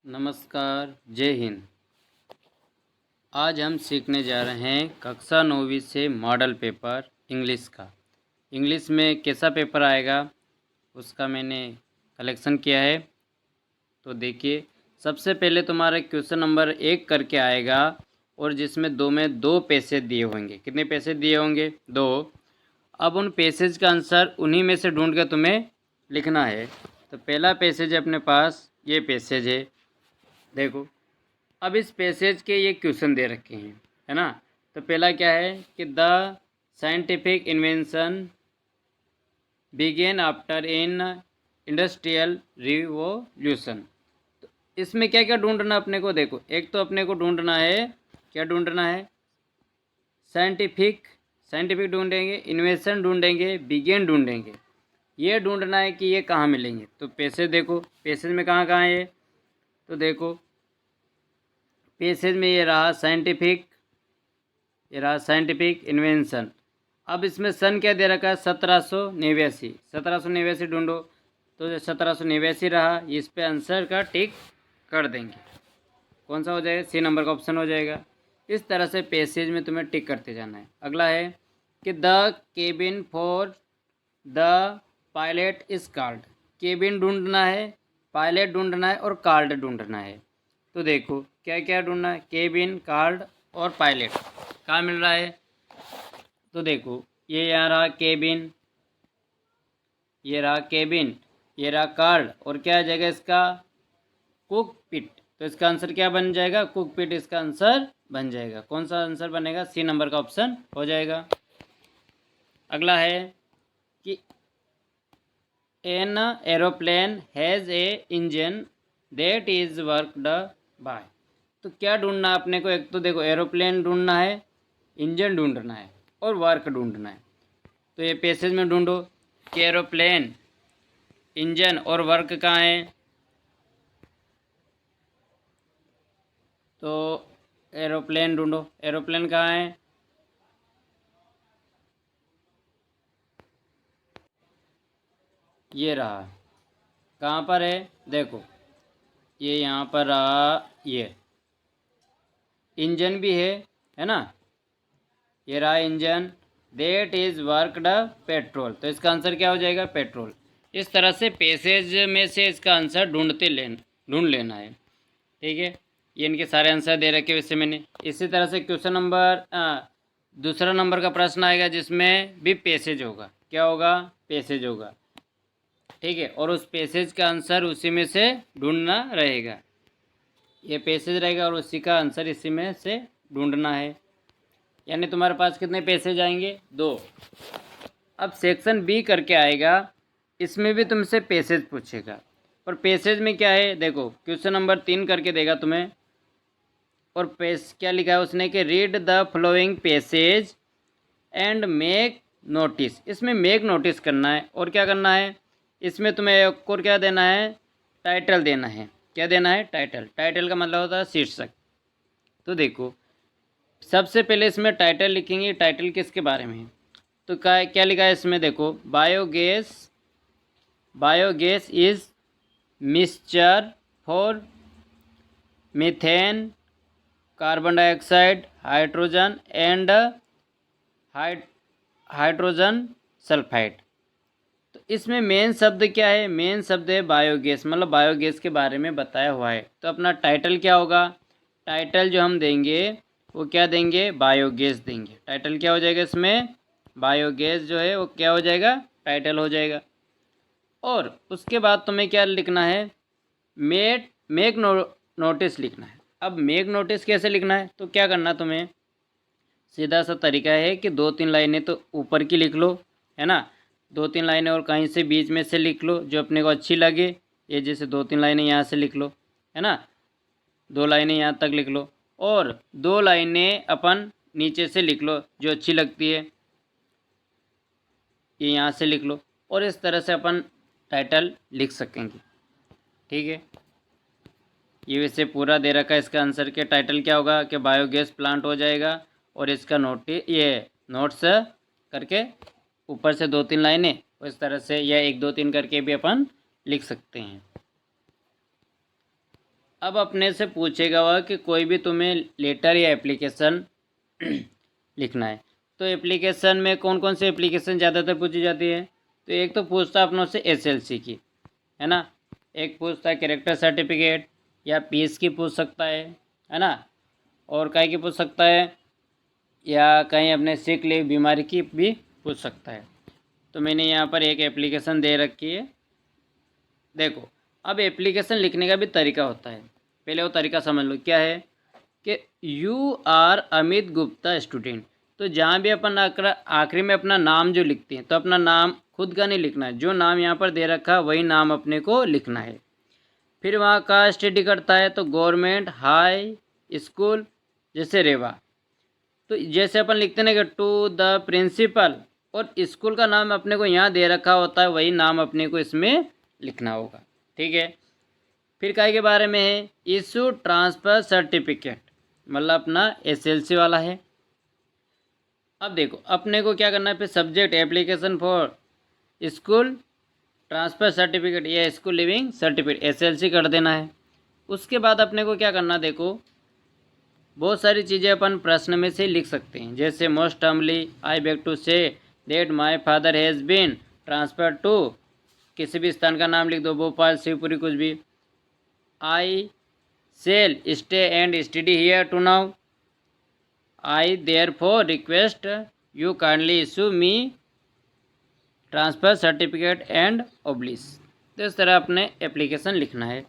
नमस्कार, जय हिंद। आज हम सीखने जा रहे हैं कक्षा 9वीं से मॉडल पेपर इंग्लिश का। इंग्लिश में कैसा पेपर आएगा उसका मैंने कलेक्शन किया है। तो देखिए, सबसे पहले तुम्हारा क्वेश्चन नंबर 1 करके आएगा और जिसमें दो पैसेज दिए होंगे। कितने पैसेज दिए होंगे? 2। अब उन पैसेज का आंसर उन्हीं में से ढूंढ कर तुम्हें लिखना है। तो पहला पैसेज अपने पास ये पैसेज है, देखो। अब इस पैसेज के ये क्वेश्चन दे रखे हैं, है ना। तो पहला क्या है कि the scientific invention began after in industrial revolution. तो इसमें क्या क्या ढूंढना अपने को? देखो, एक तो अपने को ढूंढना है, क्या ढूंढना है? साइंटिफिक ढूंढेंगे, इन्वेंशन ढूंढेंगे, बिगेन ढूंढेंगे। ये ढूंढना है कि ये कहाँ मिलेंगे। तो पैसेज देखो, पैसेज में कहाँ कहाँ है? तो देखो, पैसेज में ये रहा साइंटिफिक इन्वेंशन। अब इसमें सन क्या दे रखा है? 1789 ढूंढो। तो जो 1789 रहा, इस पे आंसर का टिक कर देंगे। कौन सा हो जाएगा? सी नंबर का ऑप्शन हो जाएगा। इस तरह से पैसेज में तुम्हें टिक करते जाना है। अगला है कि the cabin for the pilot is called. Cabin ढूंढना है, पायलट ढूंढना है और कार्ड ढूंढना है। तो देखो, क्या क्या ढूंढना है? केबिन, कार्ड और पायलट। कहाँ मिल रहा है? तो देखो, ये यहाँ रहा केबिन, ये रहा केबिन, ये रहा कार्ड, और क्या आ जाएगा इसका? कुकपिट। तो इसका आंसर क्या बन जाएगा? कुकपिट इसका आंसर बन जाएगा। कौन सा आंसर बनेगा? सी नंबर का ऑप्शन हो जाएगा। अगला है कि an aeroplane has a engine that is worked by. तो क्या ढूंढना है अपने को? एक तो देखो, एरोप्लेन ढूंढना है, इंजन ढूंढना है और वर्क ढूंढना है। तो ये पैसेज में ढूंढो कि एरोप्लेन, इंजन और वर्क कहाँ है। तो एरोप्लेन ढूंढो, एरोप्लेन कहाँ है? ये रहा। कहाँ पर है? देखो, ये यहाँ पर रहा। ये इंजन भी है ना। ये रहा engine, that is worked petrol. तो इसका आंसर क्या हो जाएगा? पेट्रोल। इस तरह से पैसेज में से इसका आंसर ढूंढ लेना है। ठीक है, ये इनके सारे आंसर दे रखे वैसे मैंने। इसी तरह से क्वेश्चन नंबर दूसरा नंबर का प्रश्न आएगा जिसमें भी पैसेज होगा। क्या होगा? पैसेज होगा। ठीक है, और उस पैसेज का आंसर उसी में से ढूंढना रहेगा। ये पैसेज रहेगा और उसी का आंसर इसी में से ढूंढना है। यानी तुम्हारे पास कितने पैसेज आएंगे? 2। अब सेक्शन बी करके आएगा, इसमें भी तुमसे पैसेज पूछेगा। और पैसेज में क्या है? देखो, क्वेश्चन नंबर 3 करके देगा तुम्हें। और क्या लिखा है उसने कि read the following passage and make notice. इसमें मेक नोटिस करना है और क्या करना है? इसमें तुम्हें एक और क्या देना है? टाइटल देना है। क्या देना है? टाइटल। टाइटल का मतलब होता है शीर्षक। तो देखो, सबसे पहले इसमें टाइटल लिखेंगे। टाइटल किसके बारे में है? तो क्या लिखा है इसमें? देखो, biogas is mixture for methane, carbon dioxide, hydrogen and hydrogen sulphide. तो इसमें मेन शब्द क्या है? मेन शब्द है बायोगैस, मतलब बायोगैस के बारे में बताया हुआ है। तो अपना टाइटल क्या होगा? टाइटल जो हम देंगे वो क्या देंगे? बायोगैस देंगे। टाइटल क्या हो जाएगा इसमें? बायोगैस जो है वो क्या हो जाएगा? टाइटल हो जाएगा। और उसके बाद तुम्हें क्या लिखना है? मेक नोटिस लिखना है। अब मेक नोटिस कैसे लिखना है? तो क्या करना तुम्हें? सीधा सा तरीका है कि 2-3 लाइनें तो ऊपर की लिख लो, है ना। 2-3 लाइनें और कहीं से बीच में से लिख लो जो अपने को अच्छी लगे। ये जैसे 2-3 लाइनें यहाँ से लिख लो, है ना। 2 लाइनें यहाँ तक लिख लो और 2 लाइनें अपन नीचे से लिख लो जो अच्छी लगती है, ये यहाँ से लिख लो। और इस तरह से अपन टाइटल लिख सकेंगे। ठीक है, ये वैसे पूरा दे रखा है। इसका आंसर के टाइटल क्या होगा कि बायोगैस प्लांट हो जाएगा। और इसका नोट्स करके ऊपर से 2-3 लाइनें, इस तरह से या 1-2-3 करके भी अपन लिख सकते हैं। अब अपने से पूछेगा वह कि कोई भी तुम्हें लेटर या एप्लीकेशन लिखना है। तो एप्लीकेशन में कौन कौन सी एप्लीकेशन ज़्यादातर पूछी जाती है? तो एक तो पूछता है अपनों से एसएलसी की, है ना। एक पूछता है कैरेक्टर सर्टिफिकेट या पीस की पूछ सकता है ना। और कहीं की पूछ सकता है, या कहीं अपने सिक लीव बीमारी की भी पूछ सकता है। तो मैंने यहाँ पर एक एप्लीकेशन दे रखी है, देखो। अब एप्लीकेशन लिखने का भी तरीका होता है, पहले वो तरीका समझ लो क्या है। कि you are Amit Gupta student. तो जहाँ भी अपन आखिरी में अपना नाम जो लिखते हैं, तो अपना नाम खुद का नहीं लिखना है, जो नाम यहाँ पर दे रखा है वही नाम अपने को लिखना है। फिर वहाँ का स्टडी करता है, तो गवर्नमेंट हाई स्कूल जैसे रेवा। तो जैसे अपन लिखते हैं ना कि टू द प्रिंसिपल, और स्कूल का नाम अपने को यहाँ दे रखा होता है, वही नाम अपने को इसमें लिखना होगा, ठीक है। फिर काय के बारे में है, इशू ट्रांसफ़र सर्टिफिकेट, मतलब अपना एसएलसी वाला है। अब देखो अपने को क्या करना है, फिर subject application for school transfer certificate या स्कूल लिविंग सर्टिफिकेट एसएलसी कर देना है। उसके बाद अपने को क्या करना, देखो बहुत सारी चीज़ें अपन प्रश्न में से लिख सकते हैं, जैसे most humbly I beg to say that my father has been transfer to, किसी भी स्थान का नाम लिख दो, भोपाल, शिवपुरी, कुछ भी। I shall stay and study here to now, I therefore request you kindly issue me transfer certificate and oblige. तो इस तरह अपने एप्लीकेशन लिखना है।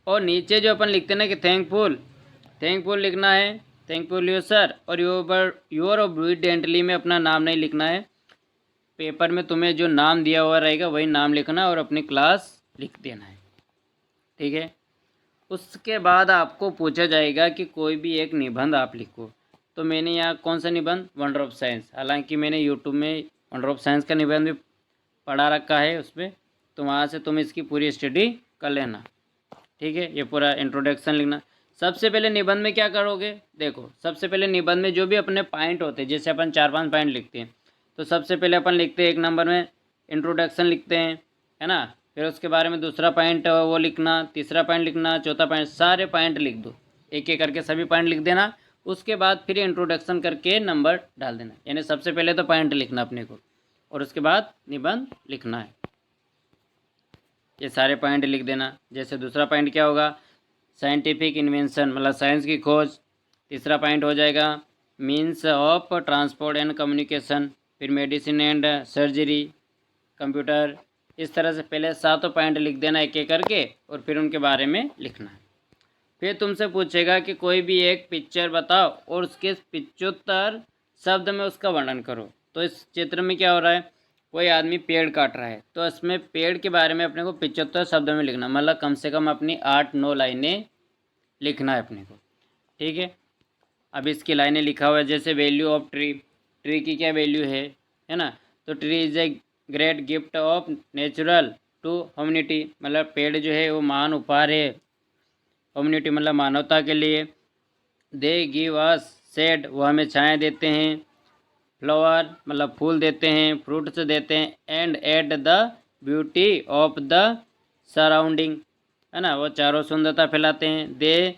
और नीचे जो अपन लिखते हैं ना कि थैंकफुल लिखना है, थैंकफुल यू सर, और योर ओबीडिएंटली में अपना नाम नहीं लिखना है। पेपर में तुम्हें जो नाम दिया हुआ रहेगा वही नाम लिखना है और अपनी क्लास लिख देना है, ठीक है। उसके बाद आपको पूछा जाएगा कि कोई भी एक निबंध आप लिखो। तो मैंने यहाँ कौन सा निबंध, वंडर ऑफ साइंस, हालांकि मैंने यूट्यूब में वंडर ऑफ साइंस का निबंध भी पढ़ा रखा है उसमें, तो वहाँ से तुम इसकी पूरी स्टडी कर लेना, ठीक है। ये पूरा इंट्रोडक्शन लिखना। सबसे पहले निबंध में क्या करोगे, देखो सबसे पहले निबंध में जो भी अपने पॉइंट होते हैं, जैसे अपन 4-5 पॉइंट लिखते हैं, तो सबसे पहले अपन लिखते हैं 1 नंबर में इंट्रोडक्शन लिखते हैं, है ना। फिर उसके बारे में दूसरा पॉइंट वो लिखना, तीसरा पॉइंट लिखना, चौथा पॉइंट, सारे पॉइंट लिख दो, एक एक करके सभी पॉइंट लिख देना। उसके बाद फिर इंट्रोडक्शन करके नंबर डाल देना, यानी सबसे पहले तो पॉइंट लिखना अपने को, और उसके बाद निबंध लिखना है। ये सारे पॉइंट लिख देना। जैसे दूसरा पॉइंट क्या होगा, साइंटिफिक इन्वेंशन, मतलब साइंस की खोज। तीसरा पॉइंट हो जाएगा means of transport and communication. फिर मेडिसिन एंड सर्जरी, कंप्यूटर। इस तरह से पहले 7 पॉइंट लिख देना एक एक करके, और फिर उनके बारे में लिखना है। फिर तुमसे पूछेगा कि कोई भी एक पिक्चर बताओ और उसके 75 शब्द में उसका वर्णन करो। तो इस चित्र में क्या हो रहा है, कोई आदमी पेड़ काट रहा है, तो इसमें पेड़ के बारे में अपने को 75 शब्दों में लिखना, मतलब कम से कम अपनी 8-9 लाइनें लिखना है अपने को, ठीक है। अब इसकी लाइनें लिखा हुआ है, जैसे वैल्यू ऑफ ट्री, ट्री की क्या वैल्यू है ना। तो tree is a great gift of natural to humanity, मतलब पेड़ जो है वो महान उपहार है ह्यूमनिटी, मतलब मानवता के लिए। दे गिव अस शेड, वो हमें छाया देते हैं। फ्लावर मतलब फूल देते हैं, फ्रूट्स देते हैं। And add the beauty of the surrounding, है ना, वो चारों सुंदरता फैलाते हैं। दे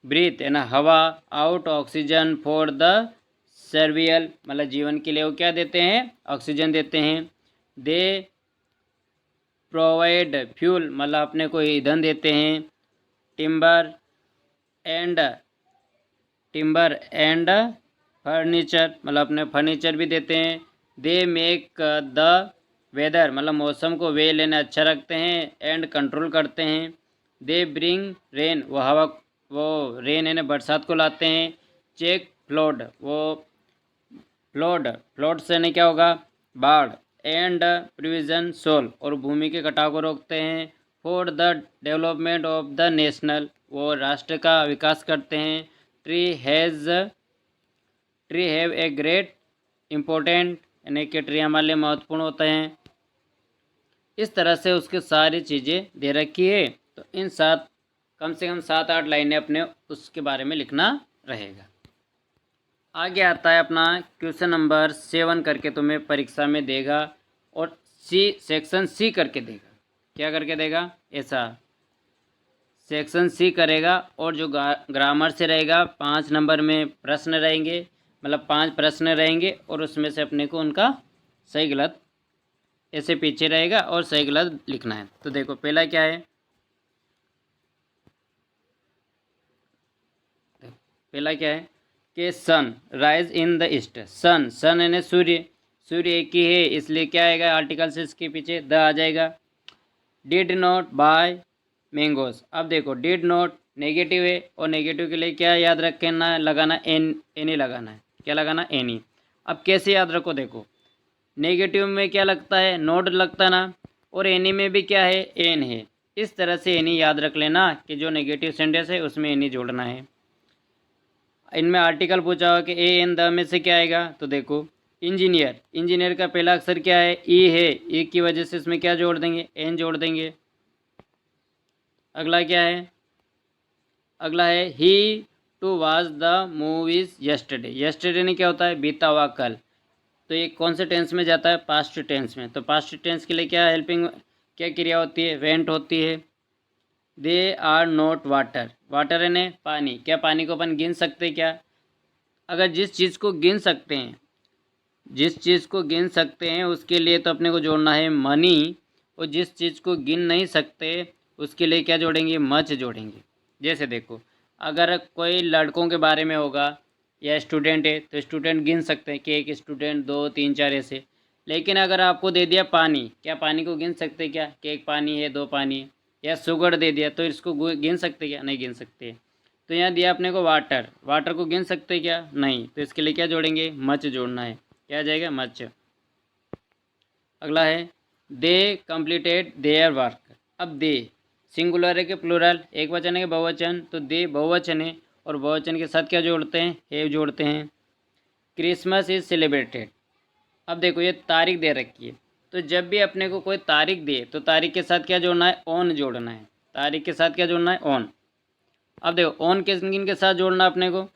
ब्रीथ, है ना, हवा। आउट ऑक्सीजन फॉर द सर्वियल, मतलब जीवन के लिए वो क्या देते हैं, ऑक्सीजन देते हैं। दे प्रोवाइड फ्यूल, मतलब अपने को ईंधन देते हैं। टिम्बर एंड फर्नीचर, मतलब अपने फर्नीचर भी देते हैं। दे मेक द वेदर, मतलब मौसम को वे लेने अच्छा रखते हैं एंड कंट्रोल करते हैं। दे ब्रिंग रेन, वो हवा, वो रेन यानी बरसात को लाते हैं। चेक फ्लोड, वो फ्लोड से नहीं क्या होगा, बाढ़। एंड प्रिविजन सोल, और भूमि के कटाव को रोकते हैं। For the development of the national, वो राष्ट्र का विकास करते हैं। Tree have a great important, यानी कि ट्री हमारे लिए महत्वपूर्ण होते हैं। इस तरह से उसके सारी चीज़ें दे रखी है। तो इन कम से कम 7-8 लाइनें अपने उसके बारे में लिखना रहेगा। आगे आता है अपना क्वेश्चन नंबर 7 करके तुम्हें परीक्षा में देगा, और सेक्शन सी करके देगा। क्या करके देगा, ऐसा सेक्शन सी करेगा, और जो ग्रामर से रहेगा 5 नंबर में प्रश्न रहेंगे, मतलब 5 प्रश्न रहेंगे, और उसमें से अपने को उनका सही गलत ऐसे पीछे रहेगा और सही गलत लिखना है। तो देखो पहला क्या है, पहला क्या है कि sun rise in the east. Sun, sun यानी सूर्य, सूर्य एक ही है इसलिए क्या आएगा आर्टिकल से इसके पीछे द आ जाएगा। Did not buy mangoes. अब देखो डिड नॉट नेगेटिव है, और नेगेटिव के लिए क्या याद रखना, लगाना एनी लगाना है। क्या लगाना, एनी। अब कैसे याद रखो, देखो नेगेटिव में क्या लगता है, नोट लगता ना, और एनी में भी क्या है, एन है। इस तरह से एनी याद रख लेना कि जो नेगेटिव सेंटेंस है उसमें एनी जोड़ना है। इनमें आर्टिकल पूछा हुआ कि ए एन द में से क्या आएगा, तो देखो इंजीनियर, इंजीनियर का पहला अक्षर क्या है, ई है, ई की वजह से इसमें क्या जोड़ देंगे, एन जोड़ देंगे। अगला क्या है, अगला है he to watch the movies yesterday. Yesterday ने क्या होता है, बीता हुआ कल। तो ये कौन से टेंस में जाता है, पास्ट टेंस में। तो पास्ट टेंस के लिए क्या हेल्पिंग, क्या क्रिया होती है, वेंट होती है। They are not water, water यानी पानी। क्या पानी को अपन गिन सकते हैं क्या, अगर जिस चीज़ को गिन सकते हैं, जिस चीज़ को गिन सकते हैं उसके लिए तो अपने को जोड़ना है मनी, और जिस चीज़ को गिन नहीं सकते उसके लिए क्या जोड़ेंगे, मच जोड़ेंगे। जैसे देखो अगर कोई लड़कों के बारे में होगा या स्टूडेंट है तो स्टूडेंट गिन सकते हैं कि एक स्टूडेंट, 2, 3, 4 ऐसे। लेकिन अगर आपको दे दिया पानी, क्या पानी को गिन सकते क्या कि एक पानी है, 2 पानी है। या शुगर दे दिया तो इसको गिन सकते क्या, नहीं गिन सकते। तो यहाँ दिया अपने को वाटर, वाटर को गिन सकते क्या, नहीं। तो इसके लिए क्या जोड़ेंगे, मच जोड़ना है। क्या आ जाएगा, मच। अगला है दे कंप्लीटेड देयर वर्क। अब दे सिंगुलर है कि प्लूरल, एक वचन है कि बहुवचन, तो दे बहुवचन है, और बहुवचन के साथ क्या जोड़ते हैं, हैव जोड़ते हैं। Christmas is celebrated. अब देखो ये तारीख दे रखी है, तो जब भी अपने को कोई तारीख दे तो तारीख के साथ क्या जोड़ना है, ऑन जोड़ना है। तारीख के साथ क्या जोड़ना है, ऑन। अब देखो ऑन किन किन के साथ जोड़ना अपने को,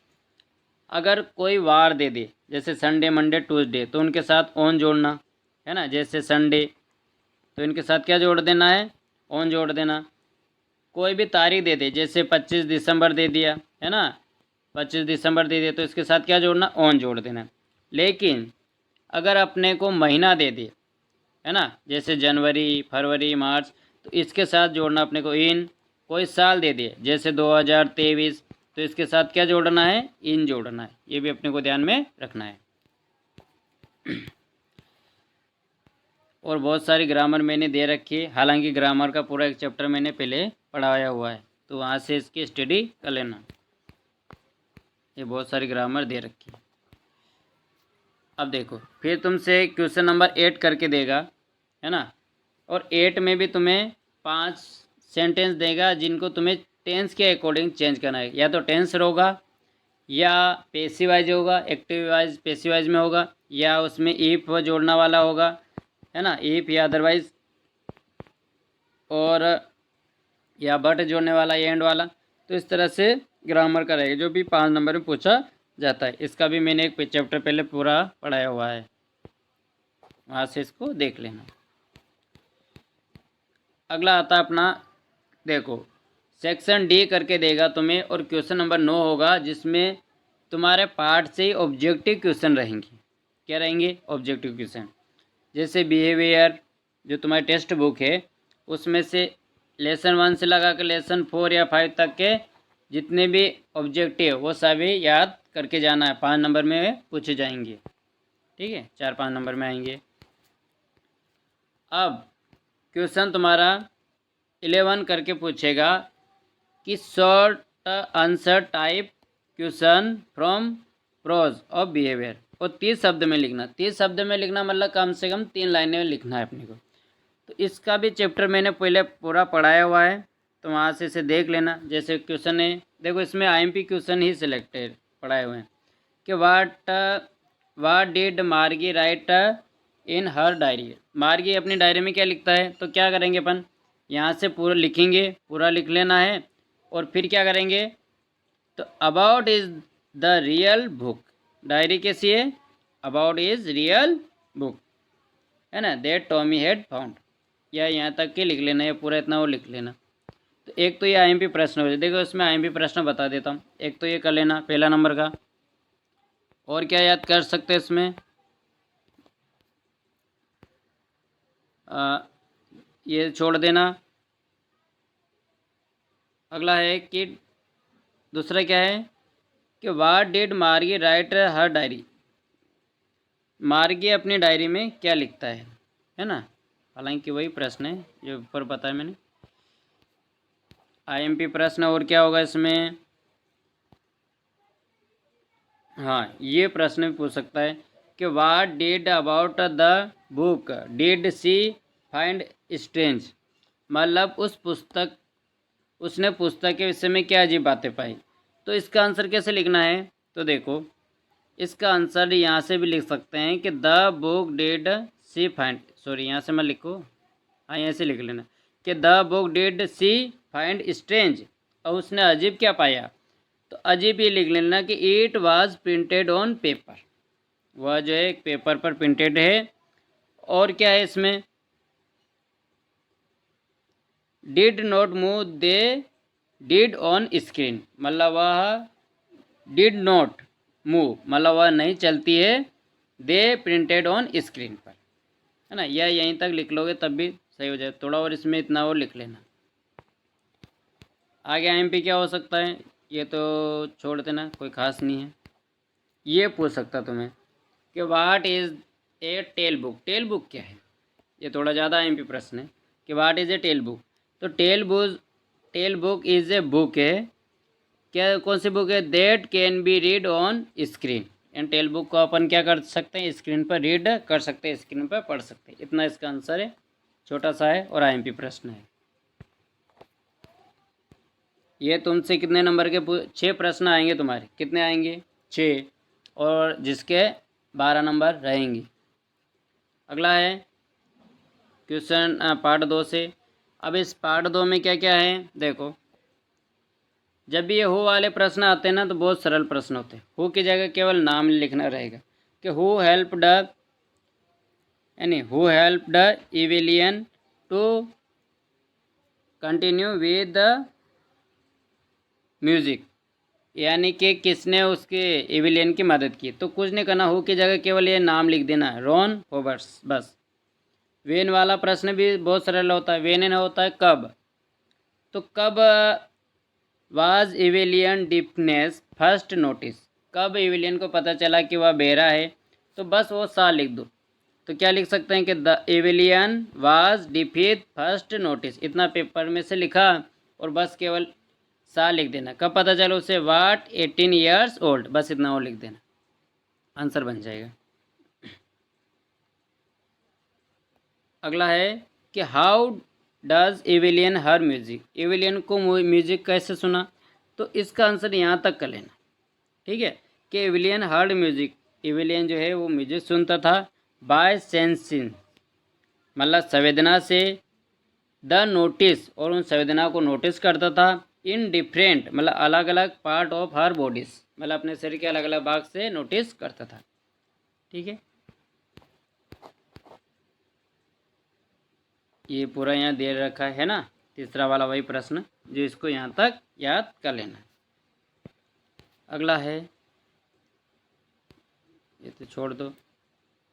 अगर कोई वार दे दे जैसे संडे, मंडे, ट्यूसडे, तो उनके साथ ऑन जोड़ना है ना। जैसे संडे तो इनके साथ क्या जोड़ देना है, ऑन जोड़ देना। कोई भी तारीख दे दे जैसे 25 दिसंबर दे दिया है ना, 25 दिसंबर दे दिया तो इसके साथ क्या जोड़ना, ऑन जोड़ देना। लेकिन अगर अपने को महीना दे दे है ना, जैसे जनवरी, फरवरी, मार्च, तो इसके साथ जोड़ना अपने को इन। कोई साल दे दिए जैसे 2023, तो इसके साथ क्या जोड़ना है, इन जोड़ना है। ये भी अपने को ध्यान में रखना है। और बहुत सारी ग्रामर मैंने दे रखी है, हालांकि ग्रामर का पूरा एक चैप्टर मैंने पहले पढ़ाया हुआ है, तो वहाँ से इसकी स्टडी कर लेना। ये बहुत सारी ग्रामर दे रखी है। अब देखो फिर तुमसे क्वेश्चन नंबर 8 करके देगा है ना, और 8 में भी तुम्हें 5 सेंटेंस देगा जिनको तुम्हें टेंस के अकॉर्डिंग चेंज करना है। या तो टेंस होगा, या पैसिव वाइज होगा, एक्टिव वाइज पैसिव वाइज में होगा, या उसमें इफ जोड़ना वाला होगा है ना, इफ या अदरवाइज, और या बट जोड़ने वाला, एंड वाला। तो इस तरह से ग्रामर का रहेगा जो भी 5 नंबर में पूछा जाता है। इसका भी मैंने एक चैप्टर पहले पूरा पढ़ाया हुआ है, वहाँ से इसको देख लेना। अगला आता अपना, देखो सेक्शन डी करके देगा तुम्हें, और क्वेश्चन नंबर 9 होगा जिसमें तुम्हारे पार्ट से ऑब्जेक्टिव क्वेश्चन रहेंगे। क्या रहेंगे, ऑब्जेक्टिव क्वेश्चन। जैसे बिहेवियर जो तुम्हारी टेक्स्ट बुक है उसमें से लेसन 1 से लगा कर लेसन 4 या 5 तक के जितने भी ऑब्जेक्टिव वो सभी याद करके जाना है। 5 नंबर में पूछे जाएंगे, ठीक है, 4-5 नंबर में आएंगे। अब क्वेश्चन तुम्हारा 11 करके पूछेगा कि short answer type question from prose of behaviour, और 30 शब्द में लिखना। 30 शब्द में लिखना मतलब कम से कम 3 लाइनें में लिखना है अपने को। तो इसका भी चैप्टर मैंने पहले पूरा पढ़ाया हुआ है, तो वहाँ से इसे देख लेना। जैसे क्वेश्चन है, देखो इसमें आईएमपी क्वेश्चन ही सिलेक्टेड पढ़ाए हुए हैं कि वाट डिड मार्गी राइट इन हर डायरी। मार्गी अपनी डायरी में क्या लिखता है, तो क्या करेंगे अपन, यहाँ से पूरा लिखेंगे, पूरा लिख लेना है, और फिर क्या करेंगे, तो about is the real book. Diary कैसी है, अबाउट इज रियल बुक है ना, दैट टॉमी हैड फाउंड। या यहाँ तक के लिख लेना, या पूरा इतना वो लिख लेना। तो एक तो ये आईएमपी प्रश्न हो जाए। देखो इसमें आईएमपी प्रश्न बता देता हूँ। एक तो ये कर लेना पहला नंबर का। और क्या याद कर सकते हैं इसमें, ये छोड़ देना। अगला है कि दूसरा क्या है कि वाट डिड मार्गी राइट हर डायरी। मार्गी अपनी डायरी में क्या लिखता है ना। हालांकि वही प्रश्न है जो ऊपर बताया मैंने, आईएमपी प्रश्न। और क्या होगा इसमें, हाँ ये प्रश्न भी पूछ सकता है कि what did about the book did she find strange. मतलब उसने पुस्तक के विषय में क्या अजीब बातें पाई। तो इसका आंसर कैसे लिखना है, तो देखो इसका आंसर यहाँ से भी लिख सकते हैं कि the book did she find, sorry यहाँ से मत लिखो, हाँ यहाँ से लिख लेना कि the book did she find strange. और उसने अजीब क्या पाया, तो अजीब ये लिख लेना कि it was printed on paper. वह जो है एक पेपर पर प्रिंटेड है। और क्या है इसमें, did not move they did on screen. मतलब वह डिड नॉट मूव, मतलब वह नहीं चलती है, दे प्रिंटेड ऑन स्क्रीन पर, है ना। यह यहीं तक लिख लोगे तब भी सही हो जाए। थोड़ा और इसमें इतना और लिख लेना। आगे आईएमपी क्या हो सकता है, ये तो छोड़ देना, कोई खास नहीं है। ये पूछ सकता तुम्हें कि what is a tale book. Tale book क्या है, ये थोड़ा ज़्यादा आईएमपी प्रश्न है कि what is a tale book. तो tale book is a book है, क्या कौन सी बुक है, that can be read on screen. And tale book को अपन क्या कर सकते हैं, स्क्रीन पर रीड कर सकते हैं, स्क्रीन पर पढ़ सकते हैं। इतना इसका आंसर है, छोटा सा है और आईएमपी प्रश्न है। ये तुमसे कितने नंबर के 6 प्रश्न आएंगे तुम्हारे, कितने आएंगे 6, और जिसके 12 नंबर रहेंगे। अगला है क्वेश्चन पार्ट 2 से। अब इस पार्ट 2 में क्या क्या है देखो, जब भी ये हु वाले प्रश्न आते हैं ना तो बहुत सरल प्रश्न होते हैं। हु की जगह केवल नाम लिखना रहेगा कि हु हेल्प द, यानी who help the Evelyn to continue with the music, यानी कि किसने उसके एविलियन की मदद की। तो कुछ नहीं करना, हु की जगह केवल ये नाम लिख देना, रॉन हॉबर्ट्स, बस। वेन वाला प्रश्न भी बहुत सरल होता है। वेन होता है कब, तो कब वाज एविलियन डिफनेस फर्स्ट नोटिस। कब एविलियन को पता चला कि वह बहरा है, तो बस वो साल लिख दो। तो क्या लिख सकते हैं कि the एविलियन was defeat first notice. इतना पेपर में से लिखा और बस केवल साल लिख देना, कब पता चला उसे, वाट 18 ईयर्स ओल्ड, बस इतना और लिख देना, आंसर बन जाएगा। अगला है कि हाउ डज एविलियन हर म्यूजिक। एविलियन को म्यूजिक कैसे सुना, तो इसका आंसर यहाँ तक कर लेना, ठीक है। कि एविलियन हर्ड म्यूजिक, एविलियन जो है वो म्यूजिक सुनता था बाय सेंसिंग, मतलब संवेदना से, द नोटिस, और उन संवेदना को नोटिस करता था, इन डिफरेंट, मतलब अलग अलग पार्ट ऑफ हर बॉडीज, मतलब अपने शरीर के अलग अलग भाग से नोटिस करता था, ठीक है। ये पूरा यहाँ दे रखा है ना, तीसरा वाला वही प्रश्न जो इसको यहाँ तक याद कर लेना। अगला है, ये तो छोड़ दो।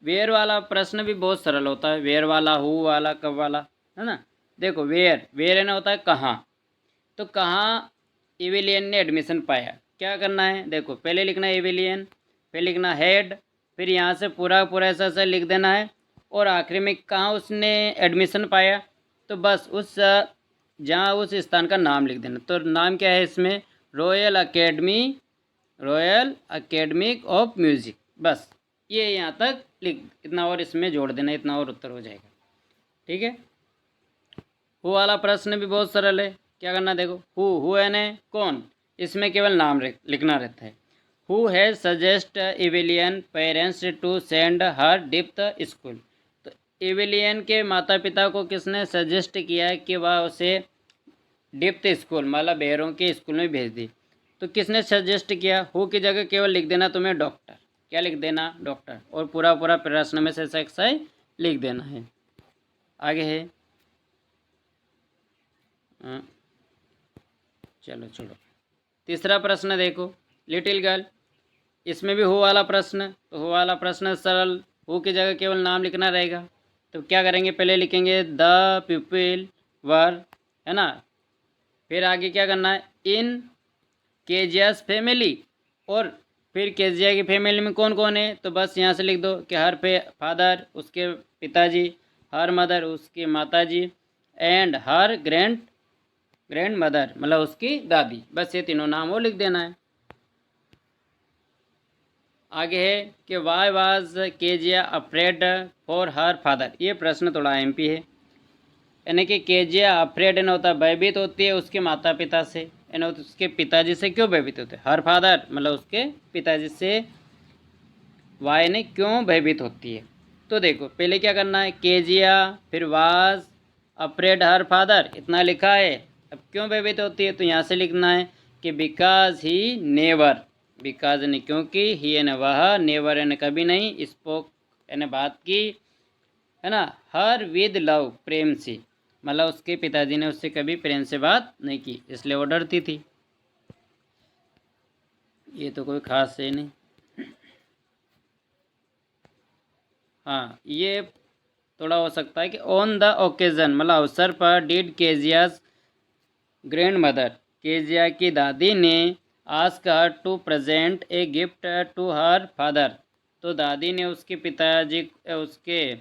वेयर वाला प्रश्न भी बहुत सरल होता है। वेयर वाला, हु वाला, कब वाला, है ना। देखो वेयर, वेयर है ना होता है कहाँ, तो कहाँ एविलियन ने एडमिशन पाया, क्या करना है देखो, पहले लिखना है एविलियन, फिर लिखना हेड, फिर यहाँ से पूरा पूरा ऐसा ऐसा लिख देना है, और आखिरी में कहाँ उसने एडमिशन पाया, तो बस उस जहाँ उस स्थान का नाम लिख देना। तो नाम क्या है इसमें, royal academy, royal academic of music, बस ये यहाँ तक लिख, इतना और इसमें जोड़ देना, इतना और उत्तर हो जाएगा, ठीक है। हु वाला प्रश्न भी बहुत सरल है। क्या करना देखो, हु यानी कौन, इसमें केवल नाम लिखना रहता है। Who has suggest Evelyn parents to send her deaf school. तो एविलियन के माता पिता को किसने सजेस्ट किया है कि वह उसे डिप्थ स्कूल, मतलब बहरों के स्कूल में भेज दी। तो किसने सजेस्ट किया, हु की जगह केवल लिख देना तुम्हें डॉक्टर, क्या लिख देना, डॉक्टर, और पूरा पूरा प्रश्न में से सही लिख देना है। आगे है चलो छोड़ो। तीसरा प्रश्न देखो, लिटिल गर्ल। इसमें भी हु वाला प्रश्न, तो हु वाला प्रश्न सरल, हु की जगह केवल नाम लिखना रहेगा। तो क्या करेंगे, पहले लिखेंगे द पीपल वर, है ना। फिर आगे क्या करना है, इन केजियास फैमिली, और फिर केजिया की फैमिली में कौन कौन है, तो बस यहाँ से लिख दो कि हर फादर उसके पिताजी, हर मदर उसकी माताजी, एंड हर ग्रैंड मदर मतलब उसकी दादी। बस ये तीनों नाम वो लिख देना है। आगे है कि why was Kezia afraid for her father. ये प्रश्न थोड़ा एमपी है, यानी कि केजिया अफ्रेड न होता भयभीत होती है उसके माता पिता से, यानी उसके पिताजी से क्यों भयभीत होते हैं, हर फादर मतलब उसके पिताजी से वाई ने क्यों भयभीत होती है। तो देखो पहले क्या करना है, केजिया, फिर वाज अफ्रेड हर फादर, इतना लिखा है। अब क्यों भयभीत होती है, तो यहाँ से लिखना है कि बिकॉज ही नेवर, बिकॉज ने क्योंकि, ही ने वह, नेवर ने कभी नहीं, स्पोक यानी बात की, है ना, हर विद लव प्रेम से, मतलब उसके पिताजी ने उससे कभी प्रेम से बात नहीं की, इसलिए वो डरती थी। ये तो कोई खास है नहीं। हाँ, ये थोड़ा हो सकता है कि ऑन द ओकेजन मतलब अवसर पर did Kezia's grandmother, Kezia की दादी ने ask her to present a gift to her father. तो दादी ने उसके पिताजी, उसके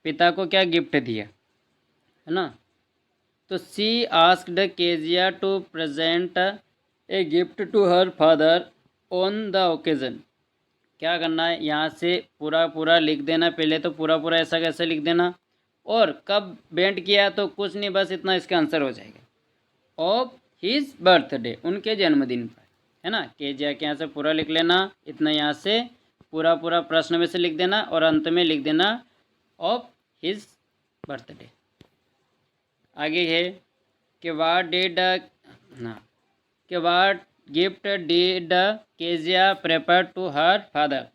पिता को क्या गिफ्ट दिया, है ना। तो she asked Kezia to present a gift to her father on the occasion. क्या करना है, यहाँ से पूरा पूरा लिख देना, पहले तो पूरा पूरा ऐसा कैसे लिख देना, और कब भेंट किया, तो कुछ नहीं, बस इतना इसका आंसर हो जाएगा। ऑफ हिज बर्थडे, उनके जन्मदिन पर, है ना। केजिया के यहाँ से पूरा लिख लेना, इतना यहाँ से पूरा पूरा प्रश्न में से लिख देना, और अंत में लिख देना ऑफ हिज बर्थडे। आगे है कि वाट डिड ना, कि what gift did Kezia prepare to her father,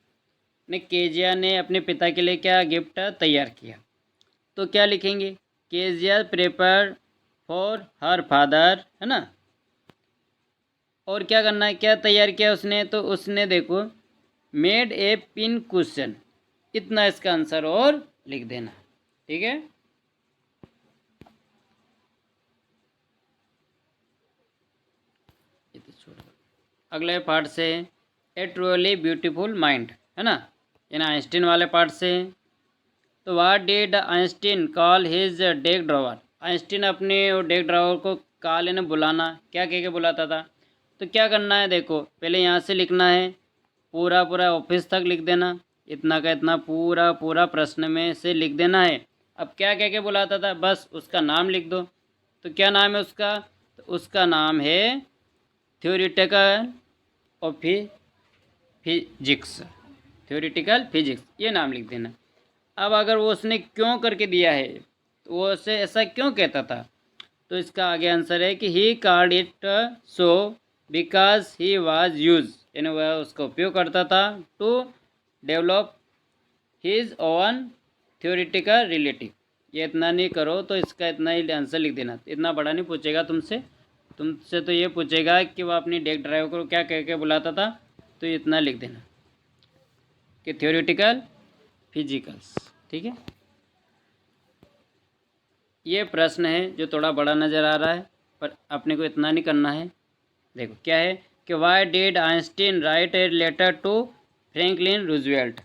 ने केजिया ने अपने पिता के लिए क्या गिफ्ट तैयार किया। तो क्या लिखेंगे, Kezia prefer for her father, है ना। और क्या करना है, क्या तैयार किया उसने, तो उसने देखो मेड ए पिन क्वेश्चन, इतना इसका आंसर और लिख देना, ठीक है। अगले पार्ट से ए ट्रूली ब्यूटीफुल माइंड, है ना, यानी आइंस्टीन वाले पार्ट से। तो what did Einstein call his desk drawer, Einstein अपने डेस्क ड्रॉवर को कॉल यानी बुलाना, क्या कह के बुलाता था। तो क्या करना है, देखो पहले यहाँ से लिखना है, पूरा पूरा ऑफिस तक लिख देना, इतना का इतना पूरा पूरा प्रश्न में से लिख देना है। अब क्या कह के बुलाता था, बस उसका नाम लिख दो। तो क्या नाम है उसका, तो उसका नाम है theoretical of physics, theoretical physics, ये नाम लिख देना। अब अगर वो उसने क्यों करके दिया है, तो वो उसे ऐसा क्यों कहता था, तो इसका आगे आंसर है कि he called it so because he was use, यानी वह उसका उपयोग करता था to develop his own theoretical relative. ये इतना नहीं करो, तो इसका इतना ही आंसर लिख देना, इतना बड़ा नहीं पूछेगा तुमसे तो ये पूछेगा कि वह अपनी डेस्क ड्राइवर को क्या कह के बुलाता था, तो इतना लिख देना कि थ्योरेटिकल फिजिकल्स, ठीक है। ये प्रश्न है जो थोड़ा बड़ा नज़र आ रहा है, पर अपने को इतना नहीं करना है। देखो क्या है कि why did Einstein write a letter to Franklin Roosevelt,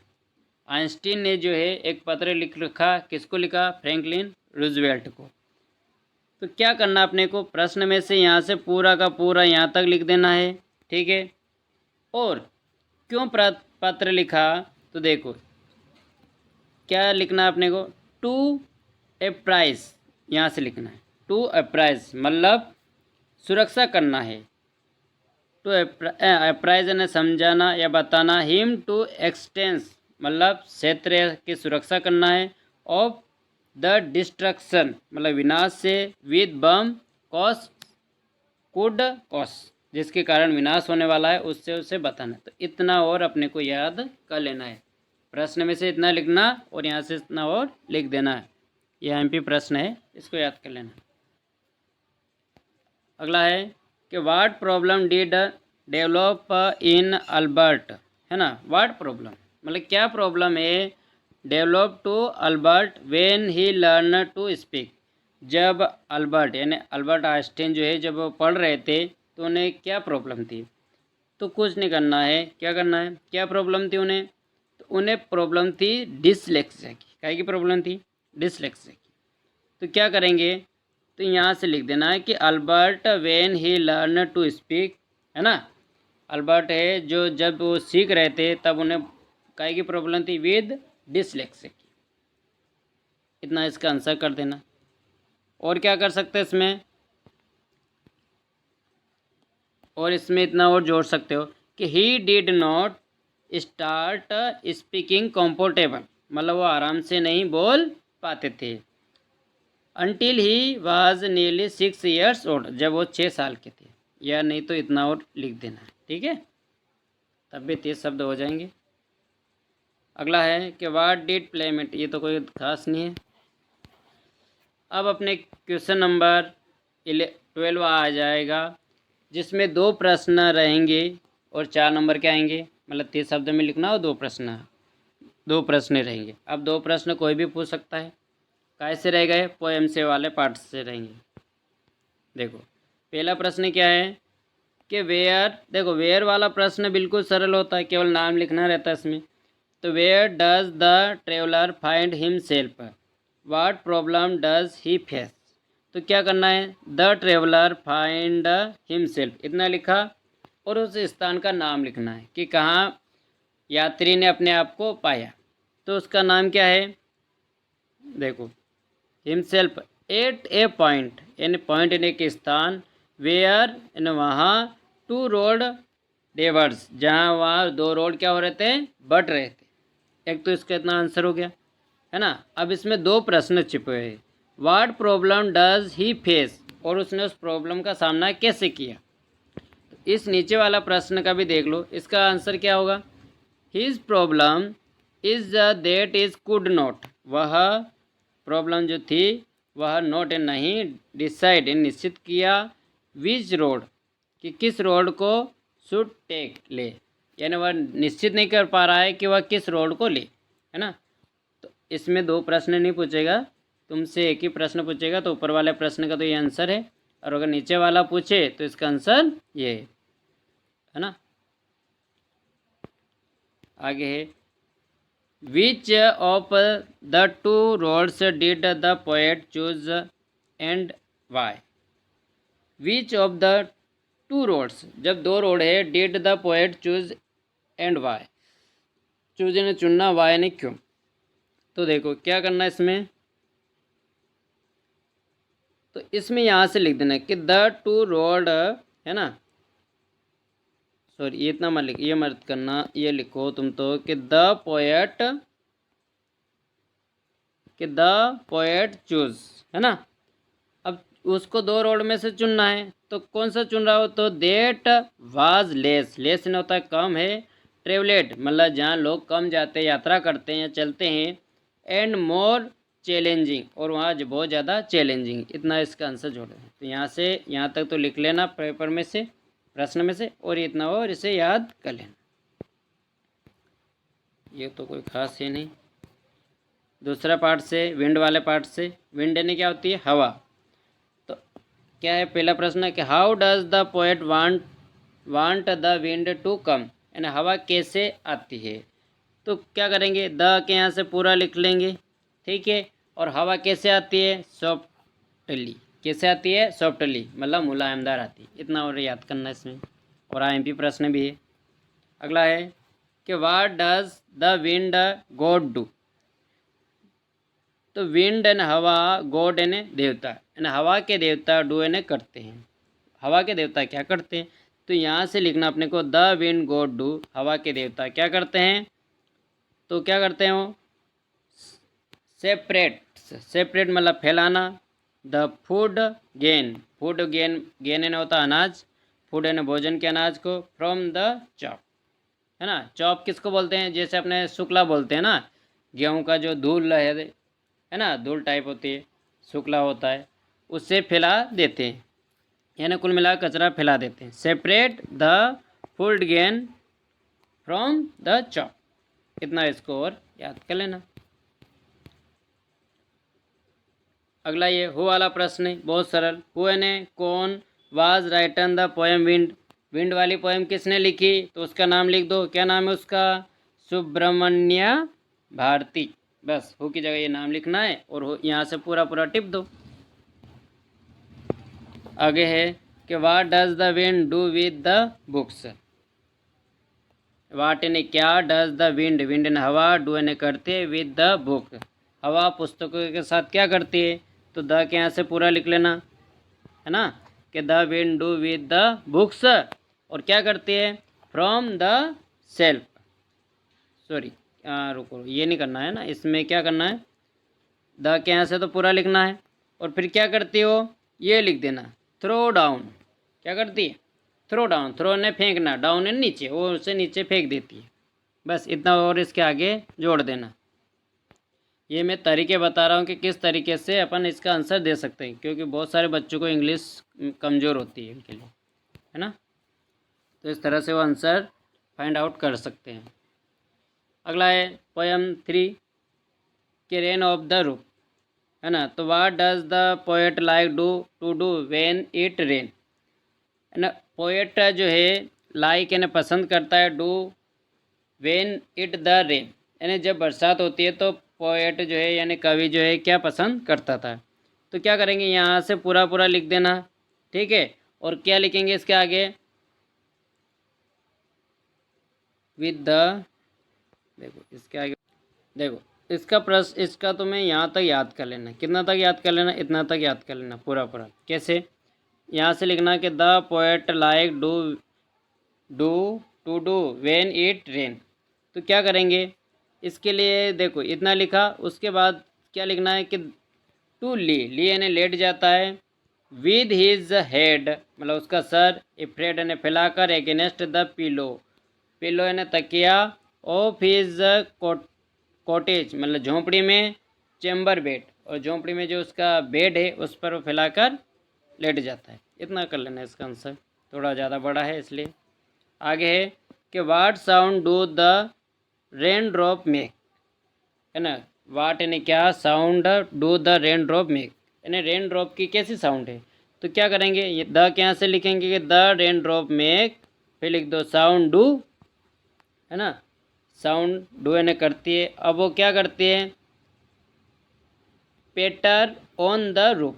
Einstein ने जो है एक पत्र लिख रखा, किसको लिखा, फ्रैंकलिन रूजवेल्ट को। तो क्या करना अपने को, प्रश्न में से यहाँ से पूरा का पूरा यहाँ तक लिख देना है, ठीक है। और क्यों पत्र लिखा, तो देखो क्या लिखना अपने को, टू ए प्राइस, यहाँ से लिखना है टू ए प्राइस मतलब सुरक्षा करना है, टू अप्राइज ने समझाना या बताना, हिम टू एक्सटेंस मतलब क्षेत्र की सुरक्षा करना है, ऑफ द डिस्ट्रक्शन मतलब विनाश से, with bomb cos could cos जिसके कारण विनाश होने वाला है, उससे उसे बताना। तो इतना और अपने को याद कर लेना है, प्रश्न में से इतना लिखना और यहाँ से इतना और लिख देना है। यह एमपी प्रश्न है, इसको याद कर लेना। अगला है कि what problem did develop in Albert, है ना। व्हाट प्रॉब्लम मतलब क्या प्रॉब्लम है develop to Albert when he learn to speak. जब अल्बर्ट यानी अल्बर्ट आइंस्टाइन जो है जब वो पढ़ रहे थे तो उन्हें क्या प्रॉब्लम थी। तो कुछ नहीं करना है, क्या करना है, क्या प्रॉब्लम थी उन्हें, तो उन्हें प्रॉब्लम थी डिसलेक्सिया की। क्या की प्रॉब्लम थी, डिसलेक्सिया की। तो क्या करेंगे, तो यहाँ से लिख देना है कि Albert when he learn to speak, है ना। अल्बर्ट है जो जब वो सीख रहे थे तब उन्हें काय की प्रॉब्लम थी, विद डिसलेक्सिया की। इतना इसका आंसर कर देना। और क्या कर सकते हैं इसमें, और इसमें इतना और जोड़ सकते हो कि he did not start speaking comfortable, मतलब वो आराम से नहीं बोल पाते थे। Until he was nearly 6 years old, जब वो 6 साल के थे। या नहीं तो इतना और लिख देना है, ठीक है, तब भी 30 शब्द हो जाएंगे। अगला है कि व्हाट डिड प्लेमेंट, ये तो कोई खास नहीं है। अब अपने क्वेश्चन नंबर 12 आ जाएगा, जिसमें 2 प्रश्न रहेंगे और 4 नंबर के आएंगे। मतलब 30 शब्द में लिखना हो, 2 प्रश्न रहेंगे। अब 2 प्रश्न कोई भी पूछ सकता है। कैसे रह गए, पोएम से वाले पार्ट से रहेंगे। देखो पहला प्रश्न क्या है कि वेयर, देखो वेयर वाला प्रश्न बिल्कुल सरल होता है, केवल नाम लिखना रहता है इसमें। तो where does the traveller find himself, what problem does he face. तो क्या करना है, द ट्रेवलर फाइंड हिमसेल्फ इतना लिखा और उस स्थान का नाम लिखना है कि कहाँ यात्री ने अपने आप को पाया। तो उसका नाम क्या है, देखो हिमसेल्फ एट ए पॉइंट, यानी पॉइंट यानी कि स्थान, वेयर यानी वहाँ, टू रोड डेवर्स, जहाँ वहाँ 2 रोड क्या हो रहे थे, बट रहे थे। एक तो इसका इतना आंसर हो गया, है ना। अब इसमें 2 प्रश्न छिपे हुए हैं। What problem does he face, और उसने उस प्रॉब्लम का सामना कैसे किया। तो इस नीचे वाला प्रश्न का भी देख लो, इसका आंसर क्या होगा, his problem is that is could not, वह प्रॉब्लम जो थी वह नोट नहीं डिसाइड निश्चित किया, विच रोड कि किस रोड को शुड टेक ले, यानी वह निश्चित नहीं कर पा रहा है कि वह किस रोड को ले, है ना। तो इसमें 2 प्रश्न नहीं पूछेगा, तुमसे एक ही प्रश्न पूछेगा। तो ऊपर वाले प्रश्न का तो ये आंसर है, और अगर नीचे वाला पूछे तो इसका आंसर ये है ना। आगे है which of the 2 roads did the poet choose and why. Which of the 2 roads, जब 2 रोड है, did the poet choose and why, choose ने चुनना, वाई ने क्यों। तो देखो क्या करना है इसमें, तो इसमें यहाँ से लिख देना कि द 2 रोड, है ना। सॉरी ये इतना मत लिख, ये मत करना, ये लिखो तुम तो कि द पोएट चूज, है ना। अब उसको 2 रोड में से चुनना है, तो कौन सा चुन रहा हो, तो देट वाज लेस, लेस नहीं होता है कम है, ट्रेवलेड मतलब जहाँ लोग कम जाते हैं, यात्रा करते हैं या चलते हैं, एंड मोर चैलेंजिंग, और वहाँ जो बहुत ज़्यादा चैलेंजिंग। इतना इसका आंसर जोड़े। तो यहाँ से यहाँ तक तो लिख लेना पेपर में से, प्रश्न में से, और इतना और इसे याद कर लेना। ये तो कोई खास है नहीं। दूसरा पार्ट से, विंड वाले पार्ट से, विंड यानी क्या होती है, हवा। तो क्या है पहला प्रश्न कि how does the poet want the wind to come, यानी हवा कैसे आती है। तो क्या करेंगे, द के यहाँ से पूरा लिख लेंगे, ठीक है। और हवा कैसे आती है, सॉफ्टली, कैसे आती है, सॉफ्टली मतलब मुलायमदार आती है। इतना और याद करना इसमें, और आईएमपी प्रश्न भी है। अगला है कि what does the wind God do. तो विंड एंड हवा, गॉड यानी देवता, यानी हवा के देवता, डू यानी करते हैं, हवा के देवता क्या करते हैं। तो यहाँ से लिखना अपने को द विंड गॉड डू, हवा के देवता क्या करते हैं। तो क्या करते हैं वो, सेपरेट, सेपरेट मतलब फैलाना, the food gain, food gain, gain यानी होता अनाज, फूड यानी भोजन के अनाज को, फ्रॉम द चॉप, है ना। चॉप किसको बोलते हैं, जैसे अपने शुक्ला बोलते हैं ना, गेहूं का जो धूल है ना, धूल टाइप होती है, शुक्ला होता है, उससे फैला देते हैं। यानी कुल मिला कचरा फैला देते हैं। Separate the food gain from the chop, इतना इसको और याद कर लेना। अगला ये हु वाला प्रश्न है, बहुत सरल। हु यानी कौन, was written the poem wind, wind वाली पोएम किसने लिखी, तो उसका नाम लिख दो। क्या नाम है उसका, सुब्रमण्य भारती। बस हु की जगह ये नाम लिखना है और यहाँ से पूरा पूरा टिप दो। आगे है कि what does the wind do with the books, what यानी क्या, डज द विंड, विंड ने हवा, डू यानी करते, विद द बुक, हवा पुस्तकों के साथ क्या करती है, तो द के यहाँ से पूरा लिख लेना है ना, कि the wind do with the books, और क्या करती है, फ्रॉम द सेल्फ, सॉरी रुको ये नहीं करना है ना, इसमें क्या करना है, द के यहाँ से तो पूरा लिखना है, और फिर क्या करती हो, ये लिख देना, थ्रो डाउन, क्या करती है, थ्रो डाउन, थ्रो ने फेंकना, डाउन ने नीचे, वो उसे नीचे फेंक देती है। बस इतना, और इसके आगे जोड़ देना। ये मैं तरीके बता रहा हूँ कि किस तरीके से अपन इसका आंसर दे सकते हैं, क्योंकि बहुत सारे बच्चों को इंग्लिश कमज़ोर होती है इनके लिए, है ना, तो इस तरह से वो आंसर फाइंड आउट कर सकते हैं। अगला है पोएम 3 के रेन ऑफ द रूफ, है ना, तो what does the poet like do to do when it rain, है ना, पोएट जो है लाइक यानी पसंद करता है, do when it the rain यानी जब बरसात होती है, तो पोएट जो है यानी कवि जो है क्या पसंद करता था। तो क्या करेंगे, यहाँ से पूरा पूरा लिख देना, ठीक है, और क्या लिखेंगे इसके आगे, विद द, देखो इसके आगे, देखो इसका प्रश्न, इसका तुम्हें यहाँ तक याद कर लेना, कितना तक याद कर लेना, इतना तक याद कर लेना पूरा पूरा। कैसे, यहाँ से लिखना कि the poet like do do to do when it rain, तो क्या करेंगे इसके लिए, देखो इतना लिखा, उसके बाद क्या लिखना है कि टू ली यानी लेट जाता है, विद हिज हेड मतलब उसका सर, इफ्रेड यानी फैलाकर, एगेनेस्ट द पिलो, पिलो यानी तकिया, ऑफ हिज कॉटेज मतलब झोंपड़ी में, चेम्बर बेड और झोंपड़ी में जो उसका बेड है उस पर वो फैलाकर लेट जाता है। इतना कर लेना, इसका आंसर थोड़ा ज़्यादा बड़ा है इसलिए। आगे है कि what sound do the rain drop make, है ना, वाट यानी क्या, sound do the rain drop make यानी रेन ड्रॉप की कैसी साउंड है, तो क्या करेंगे, ये द के यहाँ से लिखेंगे कि द रेन ड्रॉप मेक, फिर लिख दो साउंड डू, है ना, साउंड डू यानी करती है, अब वो क्या करती है, पेटर ऑन द रूफ,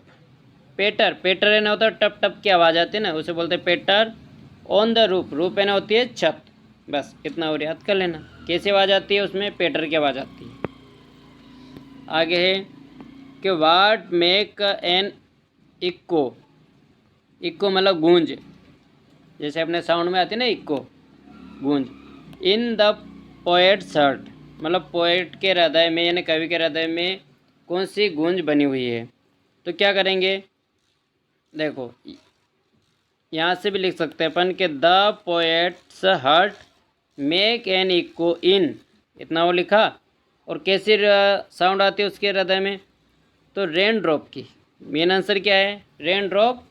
पेटर, पेटर यानी होता है टप टप की आवाज़ आती है ना, उसे बोलते हैं पेटर ऑन द रूफ, रूफ यानी होती है छत। बस इतना और याद कर लेना, कैसे आवाज़ आती है उसमें, पेटर की आवाज़ आती है। आगे है कि वाट मेक एन इक्को, इक्को मतलब गूंज, जैसे अपने साउंड में आती है ना इक्को, गूंज, इन द पोएट्स हार्ट मतलब पोएट के हृदय में यानी कवि के हृदय में कौन सी गूंज बनी हुई है, तो क्या करेंगे, देखो यहाँ से भी लिख सकते हैं अपन कि the poet's heart make an echo in, इतना वो लिखा, और कैसी साउंड आती है उसके हृदय में, तो रेन ड्रॉप की, मेन आंसर क्या है, rain drop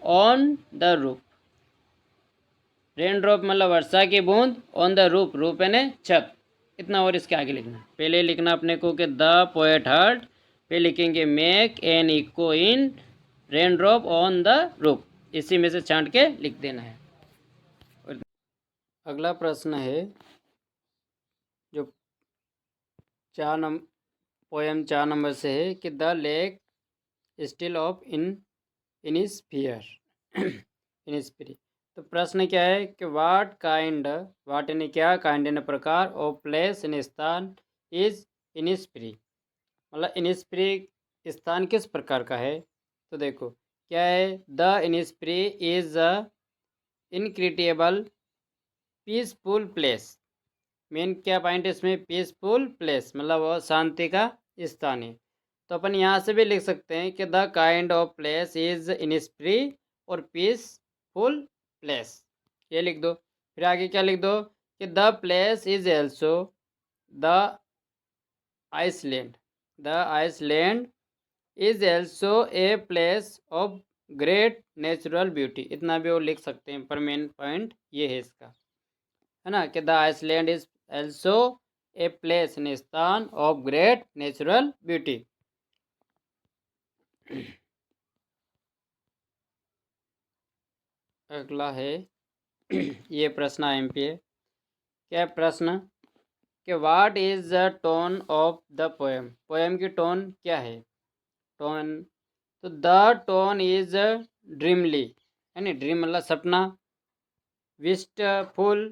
on the roof, rain drop मतलब वर्षा की बूंद, ऑन द रूफ, रूफ यानी छत। इतना और इसके आगे लिखना, पहले लिखना अपने को कि द पोएट हार्ट, फिर लिखेंगे make an echo in rain drop on the roof, इसी में से छांट के लिख देना है। अगला प्रश्न है जो 4 नंबर से है कि द लेक स्टिल ऑफ इनिस्फियर इनिस्फिरी, तो प्रश्न क्या है कि वाट काइंड, वाट यानी क्या, काइंड यानी प्रकार, ऑफ प्लेस यानी स्थान, इज इनिस्फिरी मतलब इनिस्फिरी स्थान किस प्रकार का है, तो देखो क्या है, the Innisfree is a incredibly peaceful place, main क्या पॉइंट है इसमें, पीसफुल प्लेस मतलब वो शांति का स्थान है। तो अपन यहाँ से भी लिख सकते हैं कि the kind of place is Innisfree और पीसफुल प्लेस, ये लिख दो। फिर आगे क्या लिख दो कि the place is also the island, the island is also a place of great natural beauty, इतना भी वो लिख सकते हैं, पर मेन पॉइंट ये है इसका, है ना, कि the island is also a place, स्थान ऑफ ग्रेट नेचुरल ब्यूटी। अगला है ये प्रश्न IMP है। क्या प्रश्न कि what is the tone of the poem, poem की टोन क्या है। टोन, तो द टोन इज ड्रीमली, यानी ड्रीम मतलब सपना, wistful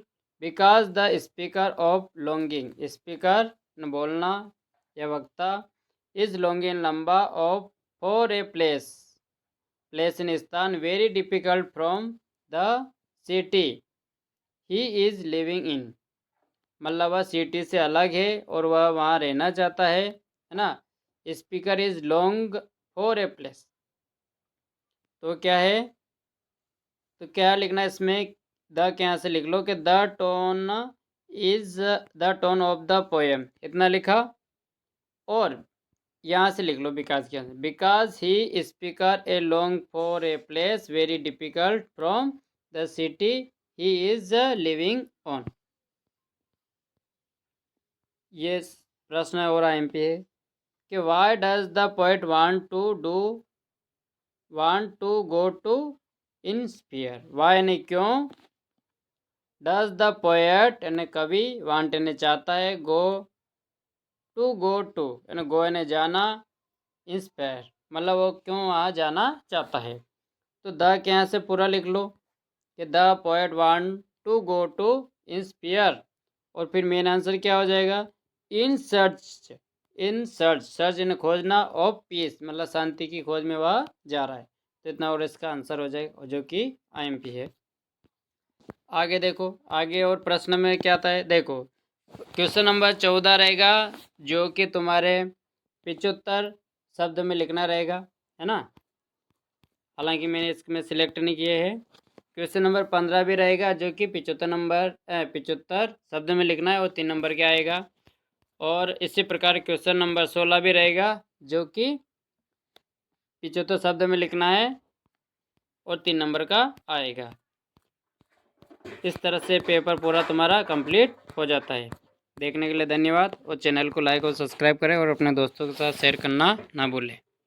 because the speaker of longing, speaker बोलना या वक्ता, इज लॉन्गिंग लंबा of for a place, place इन स्थान, very difficult from the city he is living in, मतलब वह सिटी से अलग है और वह वहाँ रहना चाहता है ना। Speaker is long for a place, तो क्या है, तो क्या लिखना है इसमें, द के यहाँ से लिख लो कि the tone is the tone of the poem, इतना लिखा, और यहाँ से लिख लो बिकॉज के यहाँ, because he speaker a long for a place very difficult from the city he is living on. ये प्रश्न और IMP है कि why does the poet want to go to Innisfree, why यानी क्यों, डज द पोएट यानी कवि, want यानी चाहता है, गो टू यानी गो यानी जाना, इंस्पायर मतलब वो क्यों वहाँ जाना चाहता है। तो द के यहाँ से पूरा लिख लो कि the poet want to go to Innisfree, और फिर मेन आंसर क्या हो जाएगा, इन सर्च, सर्च इन खोजना, ऑफ पीस मतलब शांति की खोज में वह जा रहा है। तो इतना और इसका आंसर हो जाएगा, जो कि IMP है। आगे देखो, आगे और प्रश्न में क्या आता है, देखो क्वेश्चन नंबर 14 रहेगा, जो कि तुम्हारे 75 शब्द में लिखना रहेगा, है ना, हालांकि मैंने इसमें सिलेक्ट नहीं किए हैं। क्वेश्चन नंबर 15 भी रहेगा, जो कि 75 शब्द में लिखना है और 3 नंबर के आएगा। और इसी प्रकार क्वेश्चन नंबर 16 भी रहेगा, जो कि 75 शब्द में लिखना है और 3 नंबर का आएगा। इस तरह से पेपर पूरा तुम्हारा कंप्लीट हो जाता है। देखने के लिए धन्यवाद, और चैनल को लाइक और सब्सक्राइब करें और अपने दोस्तों के साथ शेयर करना ना भूलें।